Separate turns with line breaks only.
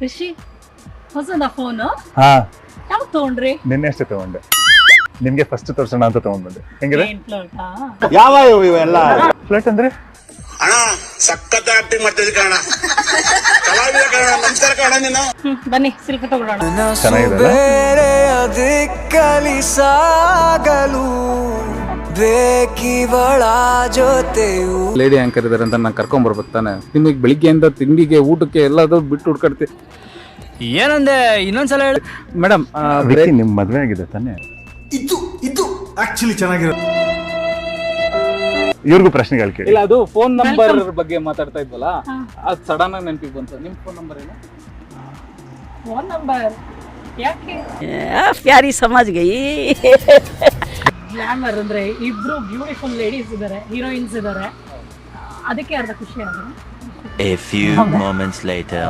ಖುಷಿ ಹೊಸದ ಫೋನು
ಹಾ
ಯಾವ್ದು ತಗೊಂಡ್ರಿ?
ನಿನ್ನೆ ಅಷ್ಟೇ ತಗೊಂಡೆ. ನಿಮ್ಗೆ ಫಸ್ಟ್ ತೋರ್ಸೋಣ ಅಂತ ತಗೊಂಡ್ಬಂದೆ. ಹೆಂಗಿದೆ
ಯಾವ ಇವೆಲ್ಲ?
ಫ್ಲೈಟ್ ಅಂದ್ರೆ
ಅಣ್ಣ ಸಖತ್ ಆಕ್ಟಿಂಗ್ ಮಾಡ್ತಿದ್ದೆ ಕಣ, ಕಲಾವಿದ ಕಣ, ನಮಸ್ಕಾರ ಕಣ ನೀನು.
ಬನ್ನಿ ಸಿಲ್ಕ ತಗೊಳ್ಳೋಣ.
ಚೆನ್ನಾಗಿದೆ.
ಕಲಿಸಾಗಲು ಬೇಕಿವಳ ಜೊತೆಯು
ಲೇಡಿ ಆಂಕರ್ ಇದಾರೆ ಅಂತ ನಾನು ಕರ್ಕೊಂಡ್ ಬರ್ಬೇಕು ತಾನೆ. ನಿಮಗೆ ಬೆಳಿಗ್ಗೆಯಿಂದ ತಿಂಡಿಗೆ ಊಟಕ್ಕೆ ಎಲ್ಲದೂ ಬಿಟ್ಟು ಹುಡ್ಕಾಡ್ತಿ.
ಏನಂದೆ ಇನ್ನೊಂದ್ಸಲ ಹೇಳಿ
ಮೇಡಮ್.
ನಿಮ್ ಮದ್ವೆ ಆಗಿದೆ ತಾನೆ?
ಇದು ಆಕ್ಚುಲಿ ಚೆನ್ನಾಗಿರೋ.
ಇವ್ರಿಗೂ ಪ್ರಶ್ನೆಗಳು ಕೇಳಿ.
ಇಲ್ಲ, ಅದು ಫೋನ್ ನಂಬರ್ ಬಗ್ಗೆ ಮಾತಾಡ್ತಾ ಇದ್ವಲ್ಲ, ಅದು ಸಡನ್ ಆಗಿ ನೆನಪಿಗೆ ಬಂತು. ನಿಮ್ ಫೋನ್ ನಂಬರ್ ಏನು?
ಫೋನ್ ನಂಬರ್ ಯಾಕೆ?
ಪ್ಯಾರಿ ಸಮಾಜ್ಗೆ
ಗ್ಲಾಮರ್ ಅಂದ್ರೆ ಇಬ್ರು ಬ್ಯೂಟಿಫುಲ್ ಲೇಡೀಸ್ ಇದಾರೆ, ಹೀರೋಯಿನ್ಸ್ ಇದಾರೆ, ಅದಕ್ಕೆ ಅರ್ಧ ಖುಷಿ ಆಗಿದೆ.
A few moments later.